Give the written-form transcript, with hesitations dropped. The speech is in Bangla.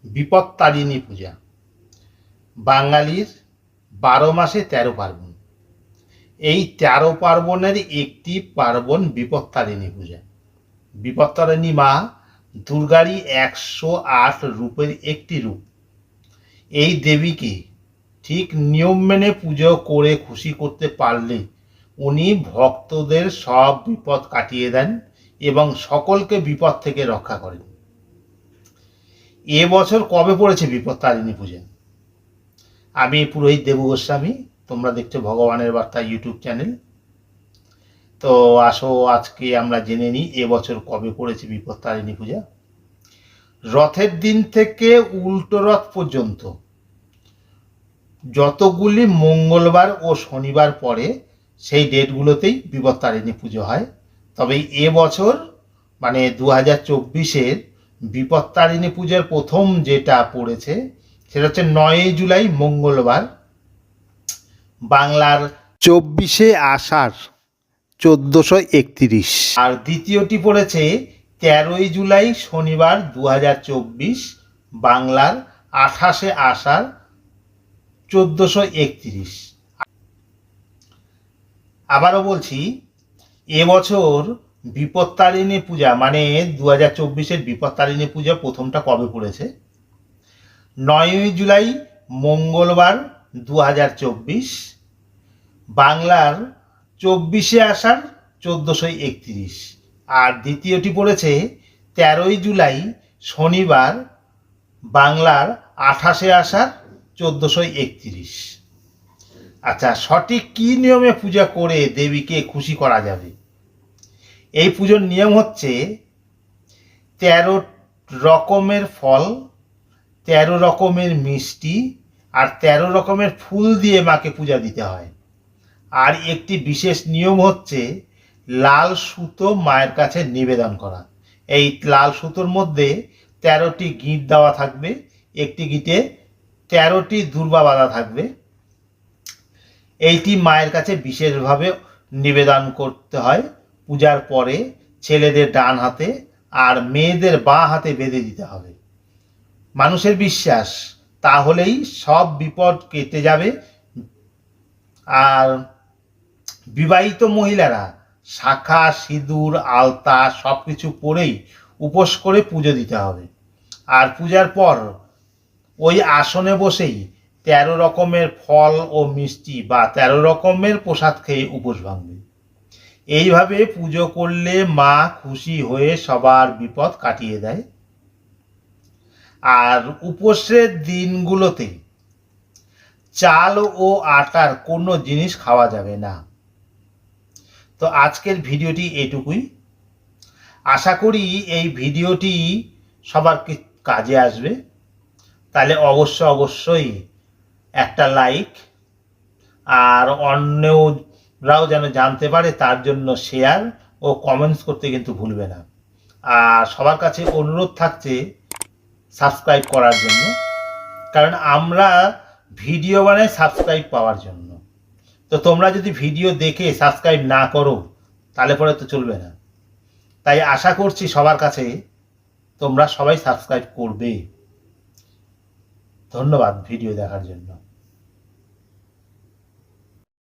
বিপত্তারিণী পূজা। বাঙালির 12 মাসে 13 পার্বণ। এই 13 পার্বণের একটি পার্বণ বিপত্তারিণী পূজা। বিপত্তারিণী মা দুর্গারই 108 রূপের একটি রূপ। এই দেবীকে ঠিক নিয়ম মেনে পুজো করে খুশি করতে পারলে উনি ভক্তদের সব বিপদ কাটিয়ে দেন এবং সকলকে বিপদ থেকে রক্ষা করেন। এবছর কবে পড়েছে বিপত্তারিণী পূজা? আমি পুরোহিত দেবু গোস্বামী, তোমরা দেখছো ভগবানের বার্তা ইউটিউব চ্যানেল। তো আসো আজকে আমরা জেনে নিই এবছর কবে পড়েছে বিপত্তারিণী পূজা। রথের দিন থেকে উল্টো রথ পর্যন্ত যতগুলি মঙ্গলবার ও শনিবার পরে সেই ডেটগুলোতেই বিপত্তারিণী পুজো হয়। তবে এবছর মানে 2024-এর বিপত্তারিণী পূজার প্রথম যেটা পড়েছে সেটা হচ্ছে 9 জুলাই মঙ্গলবার, বাংলার 24 আষাঢ় 1431। আর দ্বিতীয়টি পড়েছে 13 জুলাই শনিবার 2024, বাংলার 28 আষাঢ় 1431। আবারও বলছি, এবছর বিপত্তারিণী পূজা মানে 2024-এর বিপত্তারিণী পূজা প্রথমটা কবে পড়েছে? 9 জুলাই মঙ্গলবার 2024, বাংলার 24 আষাঢ় 1431। আর দ্বিতীয়টি পড়েছে 13 জুলাই শনিবার, বাংলার 28 আষাঢ় 1431। আচ্ছা, সঠিক কি নিয়মে পূজা করে দেবীকে খুশি করা যাবে? এই পুজোর নিয়ম হচ্ছে 13 রকমের ফল, 13 রকমের মিষ্টি আর 13 রকমের ফুল দিয়ে মাকে পূজা দিতে হয়। আর একটি বিশেষ নিয়ম হচ্ছে লাল সুতো মায়ের কাছে নিবেদন করা। এই লাল সুতোর মধ্যে 13টি গিঁট দেওয়া থাকবে, একটি গিঁটে 13টি দূর্বা বাঁধা থাকবে। এইটি মায়ের কাছে বিশেষভাবে নিবেদন করতে হয়। পূজার পরে ছেলেদের ডান হাতে আর মেয়েদের বাঁ হাতে বেঁধে দিতে হবে। মানুষের বিশ্বাস তাহলেই সব বিপদ কেটে যাবে। আর বিবাহিত মহিলারা শাঁখা, সিঁদুর, আলতা সব কিছু পরেই উপোস করে পুজো দিতে হবে। আর পূজার পর ওই আসনে বসেই 13 রকমের ফল ও মিষ্টি বা 13 রকমের প্রসাদ খেয়ে উপোস ভাঙবে। এইভাবে পুজো করলে মা খুশি হয়ে সবার বিপদ কাটিয়ে দেয়। আর উপোসের দিনগুলোতে চাল ও আটার কোনো জিনিস খাওয়া যাবে না। তো আজকের ভিডিওটি এটুকুই। আশা করি এই ভিডিওটি সবার কাজে আসবে। তাহলে অবশ্যই একটা লাইক, আর অন্যরাও যেন জানতে পারে তার জন্য শেয়ার ও কমেন্টস করতে কিন্তু ভুলবে না। আর সবার কাছে অনুরোধ থাকছে সাবস্ক্রাইব করার জন্য, কারণ আমরা ভিডিও বানাই সাবস্ক্রাইব পাওয়ার জন্য। তো তোমরা যদি ভিডিও দেখে সাবস্ক্রাইব না করো তাহলে পরে তো চলবে না। তাই আশা করছি সবার কাছে তোমরা সবাই সাবস্ক্রাইব করবে। ধন্যবাদ ভিডিও দেখার জন্য।